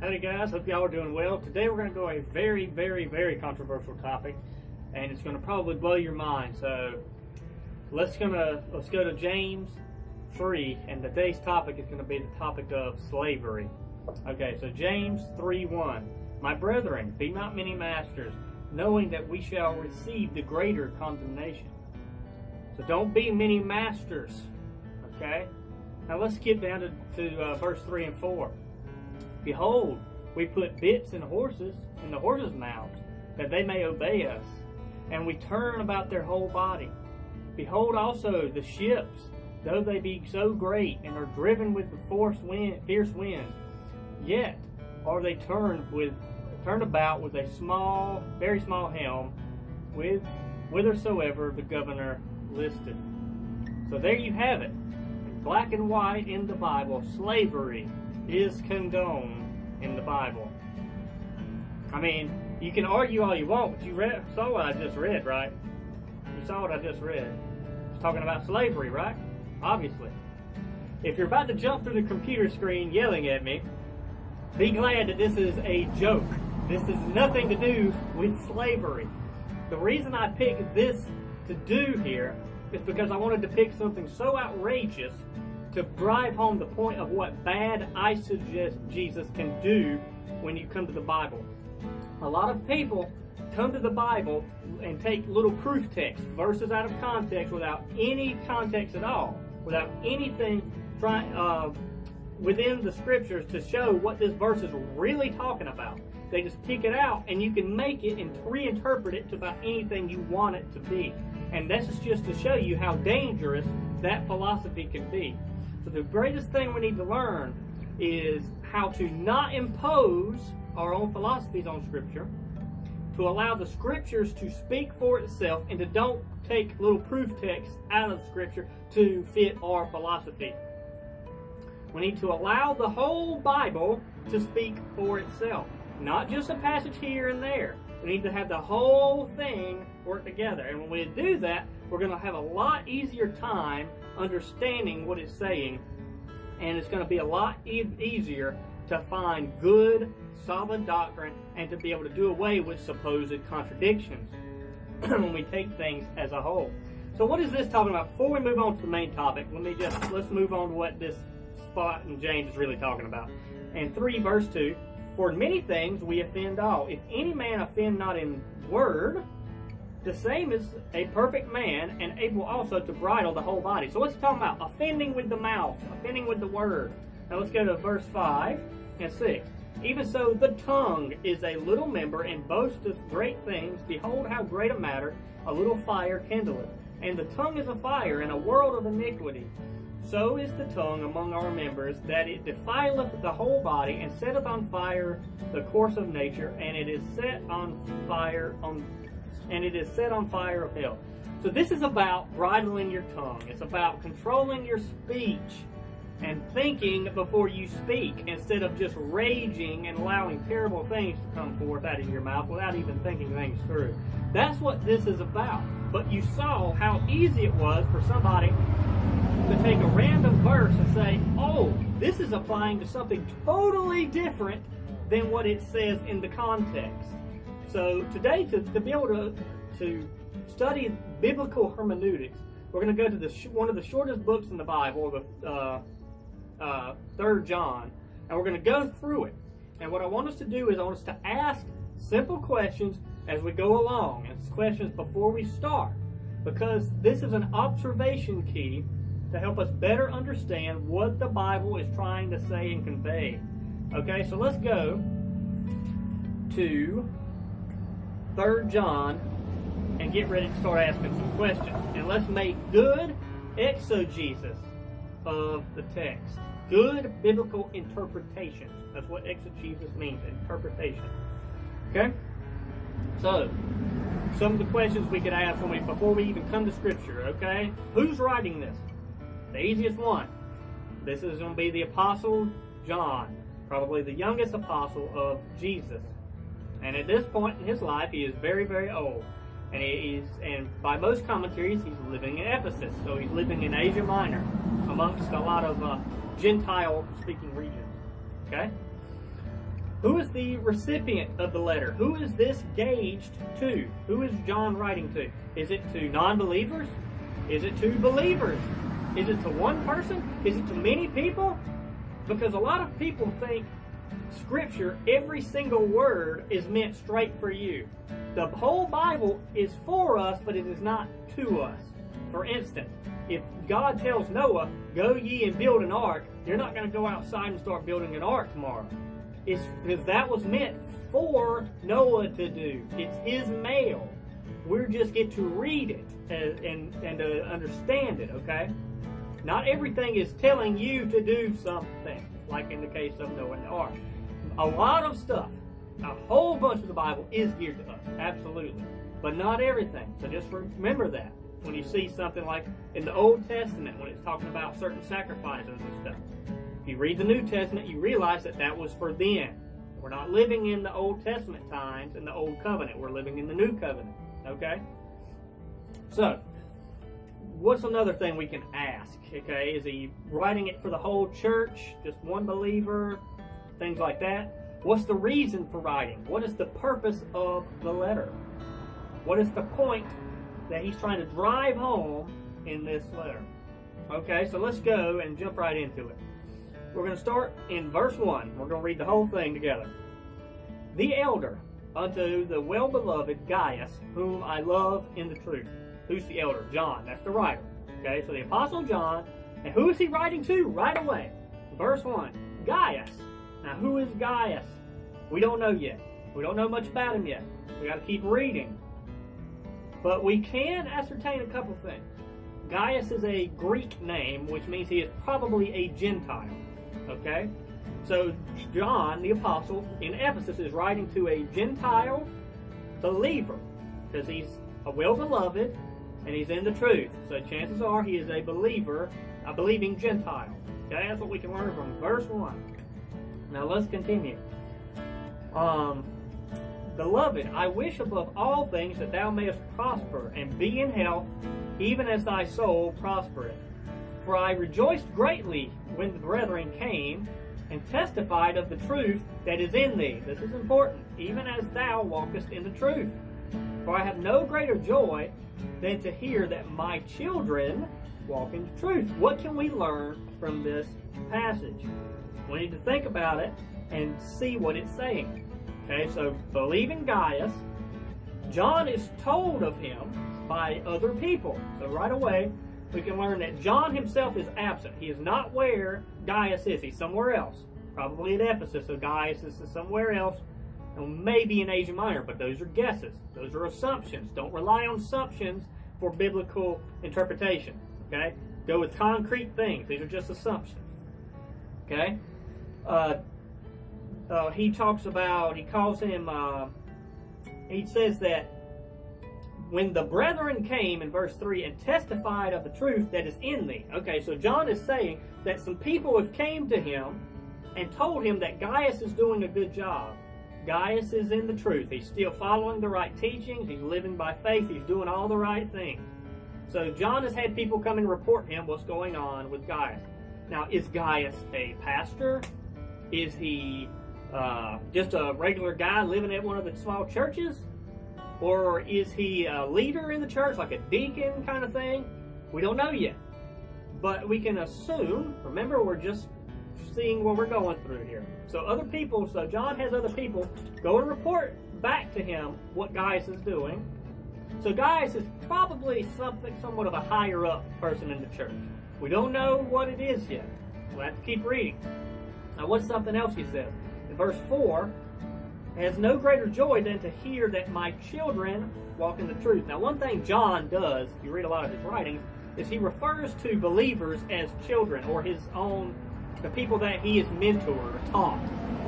Howdy guys, hope y'all are doing well. Today we're going to go a very controversial topic, and it's going to probably blow your mind. So let's go to James 3, and today's topic is going to be the topic of slavery. Okay, so James 3:1. My brethren, be not many masters, knowing that we shall receive the greater condemnation. So don't be many masters. Okay? Now let's skip down to verse 3 and 4. Behold, we put bits in the horses' mouths, that they may obey us, and we turn about their whole body. Behold also the ships, though they be so great, and are driven with the fierce winds, yet are they turned about with a very small helm, whithersoever the governor listeth. So there you have it. Black and white in the Bible, slavery is condoned in the Bible. I mean, you can argue all you want, but you saw what I just read, right? You saw what I just read. It's talking about slavery, right? Obviously. If you're about to jump through the computer screen yelling at me, be glad that this is a joke. This has nothing to do with slavery. The reason I picked this to do here is because I wanted to pick something so outrageous to drive home the point of what bad I suggest Jesus can do when you come to the Bible. A lot of people come to the Bible and take little proof text, verses out of context, without any context at all, without anything within the scriptures to show what this verse is really talking about. They just pick it out, and you can make it and reinterpret it to about anything you want it to be. And this is just to show you how dangerous that philosophy can be. So the greatest thing we need to learn is how to not impose our own philosophies on Scripture, to allow the Scriptures to speak for itself, and to don't take little proof text out of Scripture to fit our philosophy. We need to allow the whole Bible to speak for itself, not just a passage here and there. We need to have the whole thing work together. And when we do that, we're going to have a lot easier time understanding what it's saying. And it's going to be a lot easier to find good, solid doctrine and to be able to do away with supposed contradictions when we take things as a whole. So what is this talking about? Before we move on to the main topic, let's move on to what this spot in James is really talking about. And 3 verse 2. For in many things we offend all. If any man offend not in word, the same is a perfect man, and able also to bridle the whole body. So what's he talking about? Offending with the mouth, offending with the word. Now let's go to verse 5 and 6. Even so the tongue is a little member, and boasteth great things. Behold how great a matter a little fire kindleth. And the tongue is a fire, and a world of iniquity. So is the tongue among our members, that it defileth the whole body, and setteth on fire the course of nature, and it is set on fire of hell. So this is about bridling your tongue. It's about controlling your speech and thinking before you speak, instead of just raging and allowing terrible things to come forth out of your mouth without even thinking things through. That's what this is about. But you saw how easy it was for somebody to take a random verse and say, oh, this is applying to something totally different than what it says in the context. So today, to be able to study biblical hermeneutics, we're going to go to one of the shortest books in the Bible, the 3 John, and we're going to go through it. And what I want us to do is I want us to ask simple questions as we go along. It's questions before we start, because this is an observation key to help us better understand what the Bible is trying to say and convey. Okay, so let's go to 3 John and get ready to start asking some questions. And let's make good exegesis of the text. Good biblical interpretation. That's what exegesis means, interpretation. Okay? So, some of the questions we could ask before we even come to Scripture, okay? Who's writing this? The easiest one. This is going to be the Apostle John, probably the youngest apostle of Jesus. And at this point in his life, he is very old. And by most commentaries, he's living in Ephesus. So he's living in Asia Minor, amongst a lot of Gentile-speaking regions. Okay? Who is the recipient of the letter? Who is this gauged to? Who is John writing to? Is it to non-believers? Is it to believers? Is it to one person? Is it to many people? Because a lot of people think Scripture, every single word is meant straight for you. The whole Bible is for us, but it is not to us. For instance, if God tells Noah, go ye and build an ark, you're not going to go outside and start building an ark tomorrow. It's because that was meant for Noah to do. It's his mail. We just get to read it and understand it, okay? Not everything is telling you to do something, like in the case of Noah and the ark. A lot of stuff, a whole bunch of the Bible is geared to us, absolutely. But not everything. So just remember that when you see something like in the Old Testament, when it's talking about certain sacrifices and stuff. If you read the New Testament, you realize that that was for then. We're not living in the Old Testament times, in the Old Covenant. We're living in the New Covenant, okay? So, what's another thing we can ask, okay? Is he writing it for the whole church, just one believer, things like that? What's the reason for writing? What is the purpose of the letter? What is the point that he's trying to drive home in this letter? Okay, so let's go and jump right into it. We're going to start in verse 1. We're going to read the whole thing together. The elder unto the well-beloved Gaius, whom I love in the truth. Who's the elder? John. That's the writer. Okay, so the Apostle John. And who is he writing to? Right away. Verse 1. Gaius. Now, who is Gaius? We don't know yet. We don't know much about him yet. We got to keep reading. But we can ascertain a couple things. Gaius is a Greek name, which means he is probably a Gentile. Okay? So John, the apostle, in Ephesus is writing to a Gentile believer because he's a well-beloved and he's in the truth. So chances are he is a believer, a believing Gentile. Okay? That's what we can learn from verse 1. Now let's continue. Beloved, I wish above all things that thou mayest prosper and be in health, even as thy soul prospereth. For I rejoiced greatly when the brethren came and testified of the truth that is in thee. This is important. Even as thou walkest in the truth. For I have no greater joy than to hear that my children walk in the truth. What can we learn from this passage? We need to think about it and see what it's saying. Okay, so believing Gaius, John is told of him by other people. So right away, we can learn that John himself is absent. He is not where Gaius is. He's somewhere else. Probably at Ephesus, so Gaius is somewhere else. And maybe in Asia Minor, but those are guesses. Those are assumptions. Don't rely on assumptions for biblical interpretation. Okay? Go with concrete things. These are just assumptions. Okay? He talks about, he calls him, he says that when the brethren came in verse 3 and testified of the truth that is in thee. Okay, so John is saying that some people have came to him and told him that Gaius is doing a good job. Gaius is in the truth. He's still following the right teachings. He's living by faith. He's doing all the right things. So John has had people come and report him what's going on with Gaius. Now, is Gaius a pastor? Is he just a regular guy living at one of the small churches? Or is he a leader in the church, like a deacon kind of thing? We don't know yet. But we can assume, remember, we're just seeing what we're going through here. So other people, so John has other people go and report back to him what Gaius is doing. So Gaius is probably somewhat of a higher up person in the church. We don't know what it is yet. We'll have to keep reading. Now what's something else he says? In verse 4, has no greater joy than to hear that my children walk in the truth. Now one thing John does, if you read a lot of his writings, is he refers to believers as children, or his own, the people that he has mentored or taught.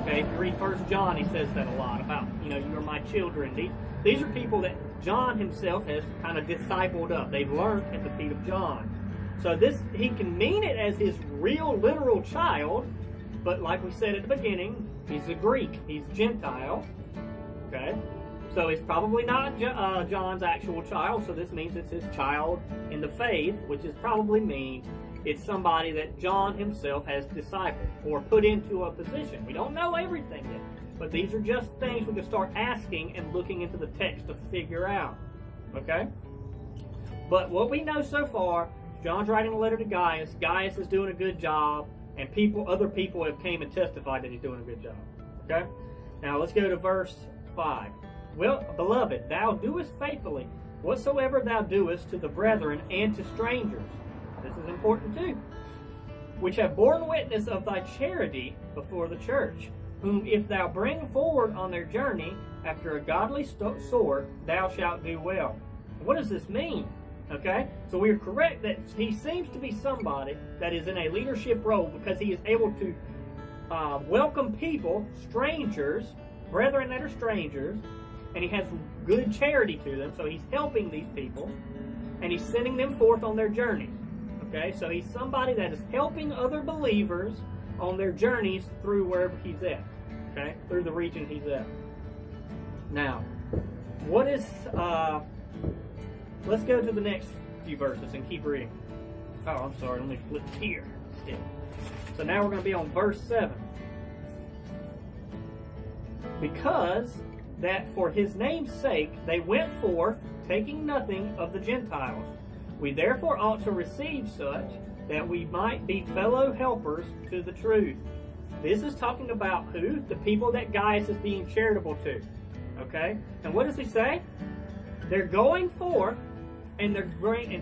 Okay, if you read 1 John, he says that a lot about, you are my children. These are people that John himself has kind of discipled up. They've learned at the feet of John. So he can mean it as his real, literal child, but like we said at the beginning, he's a Greek. He's Gentile. Okay? So it's probably not John's actual child, so this means it's his child in the faith, which is probably means it's somebody that John himself has discipled or put into a position. We don't know everything yet. but these are just things we can start asking and looking into the text to figure out. Okay? But what we know so far, John's writing a letter to Gaius. Gaius is doing a good job, and other people have came and testified that he's doing a good job. Okay? Now let's go to verse 5. Well, beloved, thou doest faithfully whatsoever thou doest to the brethren and to strangers. This is important too. Which have borne witness of thy charity before the church, whom if thou bring forward on their journey after a godly sort, thou shalt do well. What does this mean? Okay, so we are correct that he seems to be somebody that is in a leadership role because he is able to welcome people, strangers, brethren that are strangers, and he has good charity to them, so he's helping these people, and he's sending them forth on their journeys. Okay, so he's somebody that is helping other believers on their journeys through wherever he's at. Okay, through the region he's at. Now, what is... let's go to the next few verses and keep reading. Oh, I'm sorry. Let me flip here instead. So now we're going to be on verse 7. Because that for his name's sake they went forth, taking nothing of the Gentiles. We therefore ought to receive such, that we might be fellow helpers to the truth. This is talking about who? The people that Gaius is being charitable to. Okay? And what does he say? They're going forth, and they're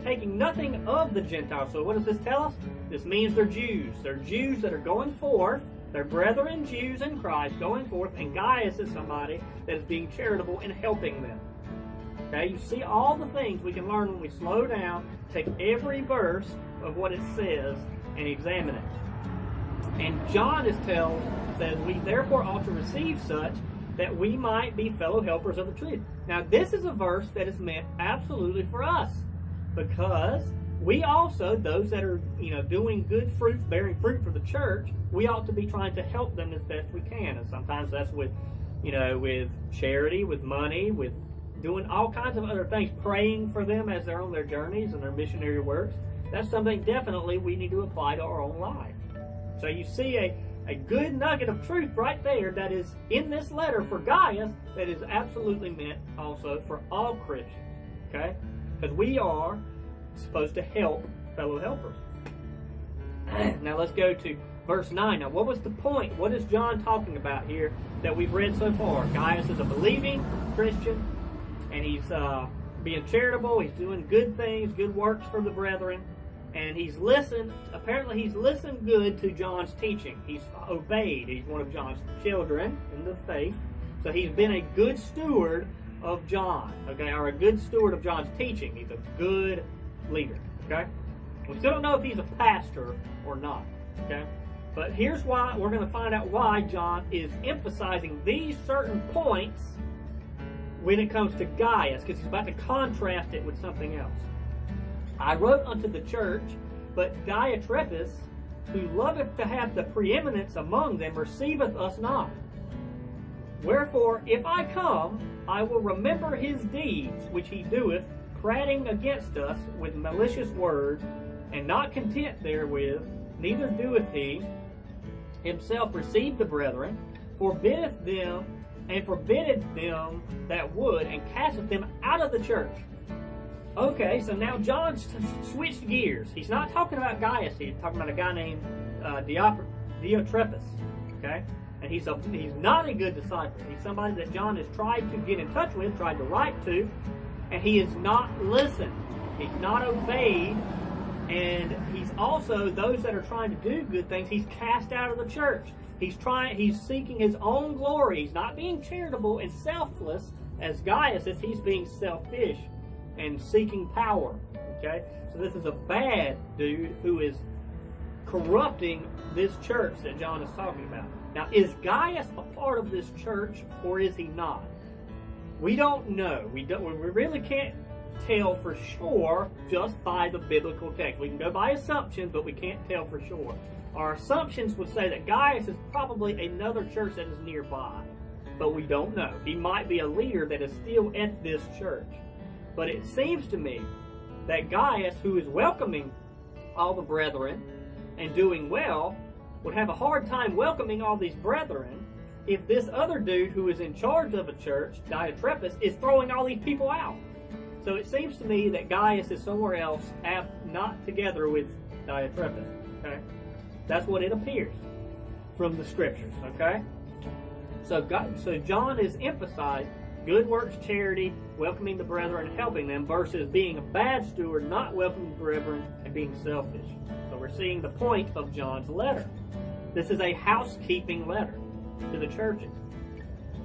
taking nothing of the Gentiles. So what does this tell us? This means they're Jews. They're Jews that are going forth. They're brethren Jews in Christ going forth, and Gaius is somebody that is being charitable and helping them. Okay, you see all the things we can learn when we slow down, take every verse of what it says, and examine it. And John says, we therefore ought to receive such, that we might be fellow helpers of the truth. Now, this is a verse that is meant absolutely for us, because we also, those that are, doing good fruit, bearing fruit for the church, we ought to be trying to help them as best we can. And sometimes that's with, with charity, with money, with doing all kinds of other things, praying for them as they're on their journeys and their missionary works. That's something definitely we need to apply to our own life. So you see a good nugget of truth right there that is in this letter for Gaius that is absolutely meant also for all Christians. Okay? Because we are supposed to help fellow helpers. Now let's go to verse 9. Now what was the point? What is John talking about here that we've read so far? Gaius is a believing Christian, and he's being charitable. He's doing good things, good works for the brethren. And apparently he's listened good to John's teaching. He's obeyed. He's one of John's children in the faith. So he's been a good steward of John, okay, or a good steward of John's teaching. He's a good leader, okay? We still don't know if he's a pastor or not, okay? But here's why we're going to find out why John is emphasizing these certain points when it comes to Gaius, because he's about to contrast it with something else. I wrote unto the church, but Diotrephes, who loveth to have the preeminence among them, receiveth us not. Wherefore, if I come, I will remember his deeds which he doeth, prating against us with malicious words, and not content therewith, neither doeth he himself receive the brethren, forbiddeth them that would, and casteth them out of the church. Okay, so now John's switched gears. He's not talking about Gaius. He's talking about a guy named Diotrephes. Okay, and he's not a good disciple. He's somebody that John has tried to get in touch with, tried to write to, and he has not listened. He's not obeyed, and he's also those that are trying to do good things. He's cast out of the church. He's seeking his own glory. He's not being charitable and selfless as Gaius is. He's being selfish and seeking power. Okay, so this is a bad dude who is corrupting this church that John is talking about. Now, is Gaius a part of this church, or is he not? We don't know. We really can't tell for sure just by the biblical text. We can go by assumptions, but we can't tell for sure. Our assumptions would say that Gaius is probably another church that is nearby, but we don't know. He might be a leader that is still at this church. But it seems to me that Gaius, who is welcoming all the brethren and doing well, would have a hard time welcoming all these brethren if this other dude who is in charge of a church, Diotrephes, is throwing all these people out? So it seems to me that Gaius is somewhere else, not together with Diotrephes. Okay, that's what it appears from the scriptures. Okay, so John is emphasized good works, charity, welcoming the brethren, and helping them, versus being a bad steward, not welcoming the brethren, and being selfish. So we're seeing the point of John's letter. This is a housekeeping letter to the churches.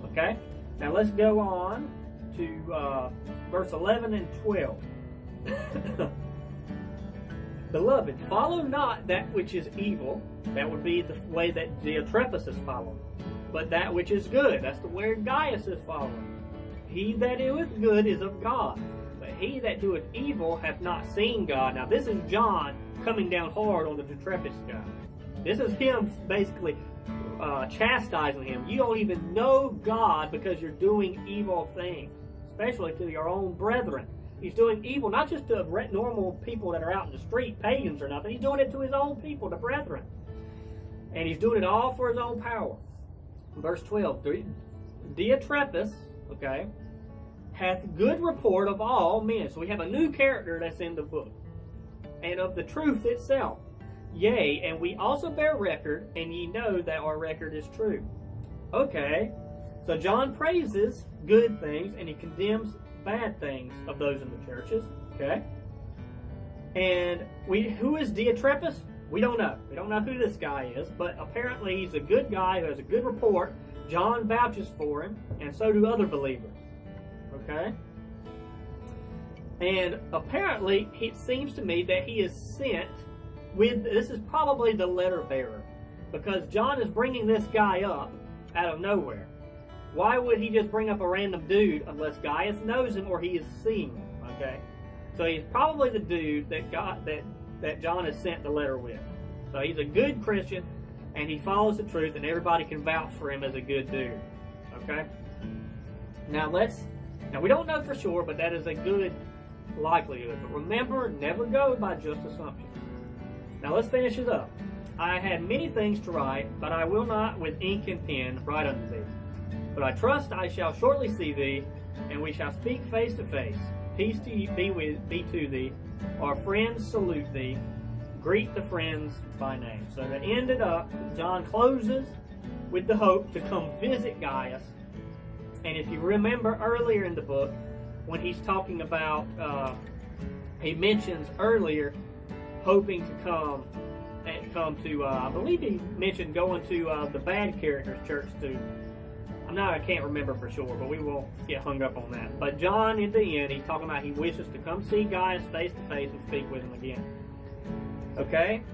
Okay, now let's go on to verse 11 and 12. Beloved, follow not that which is evil. That would be the way that Diotrephes is following. But that which is good. That's the way Gaius is following. He that doeth good is of God. But he that doeth evil hath not seen God. Now this is John coming down hard on the Diotrephes guy. This is him basically chastising him. You don't even know God because you're doing evil things, especially to your own brethren. He's doing evil not just to normal people that are out in the street, pagans or nothing. He's doing it to his own people, the brethren. And he's doing it all for his own power. Verse 12, Diotrephes, okay, hath good report of all men. So we have a new character that's in the book, and of the truth itself. Yea, and we also bear record, and ye know that our record is true. Okay, so John praises good things, and he condemns bad things of those in the churches. Okay, and who is Diotrephes? We don't know. We don't know who this guy is, but apparently he's a good guy who has a good report. John vouches for him, and so do other believers. Okay? And apparently, it seems to me that he is sent with, this is probably the letter bearer, because John is bringing this guy up out of nowhere. Why would he just bring up a random dude unless Gaius knows him or he is seeing him? Okay? So he's probably the dude that John has sent the letter with. So he's a good Christian, and he follows the truth, and everybody can vouch for him as a good dude. Okay? Now we don't know for sure, but that is a good likelihood. But remember, never go by just assumptions. Now let's finish it up. I had many things to write, but I will not with ink and pen write unto thee. But I trust I shall shortly see thee, and we shall speak face to face. Peace to be to thee. Our friends salute thee. Greet the friends by name. So to end it up, John closes with the hope to come visit Gaius. And if you remember earlier in the book, when he's talking about, he mentions earlier hoping to come to, I believe he mentioned going to the bad character's church too. I can't remember for sure, but we won't get hung up on that. But John, in the end, he's talking about he wishes to come see Gaius face to face and speak with him again. Okay?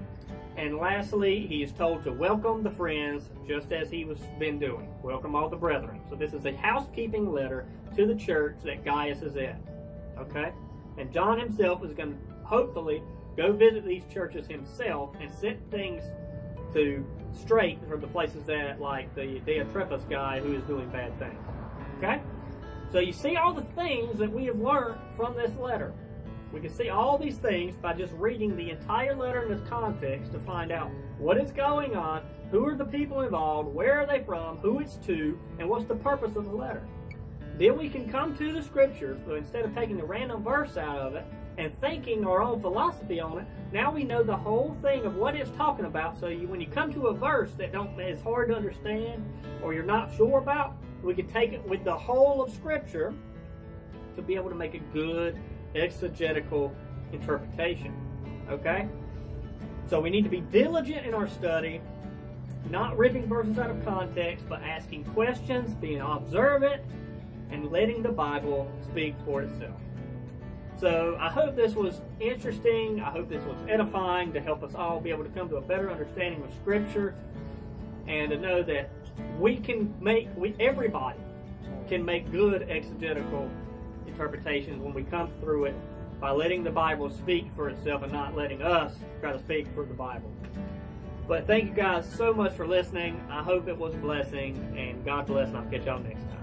And lastly, he is told to welcome the friends, just as he was been doing. Welcome all the brethren. So this is a housekeeping letter to the church that Gaius is at. Okay? And John himself is going to hopefully go visit these churches himself and set things to straight from the places that, like the Diotrephes guy who is doing bad things. Okay? So you see all the things that we have learned from this letter. We can see all these things by just reading the entire letter in its context to find out what is going on, who are the people involved, where are they from, who it's to, and what's the purpose of the letter. Then we can come to the scriptures, so instead of taking a random verse out of it and thinking our own philosophy on it, now we know the whole thing of what it's talking about. So when you come to a verse that is hard to understand or you're not sure about, we can take it with the whole of Scripture to be able to make a good exegetical interpretation. Okay? So we need to be diligent in our study, not ripping verses out of context, but asking questions, being observant, and letting the Bible speak for itself. So I hope this was interesting. I hope this was edifying to help us all be able to come to a better understanding of Scripture, and to know that everybody can make good exegetical interpretations when we come through it by letting the Bible speak for itself and not letting us try to speak for the Bible. But thank you guys so much for listening. I hope it was a blessing, and God bless, and I'll catch y'all next time.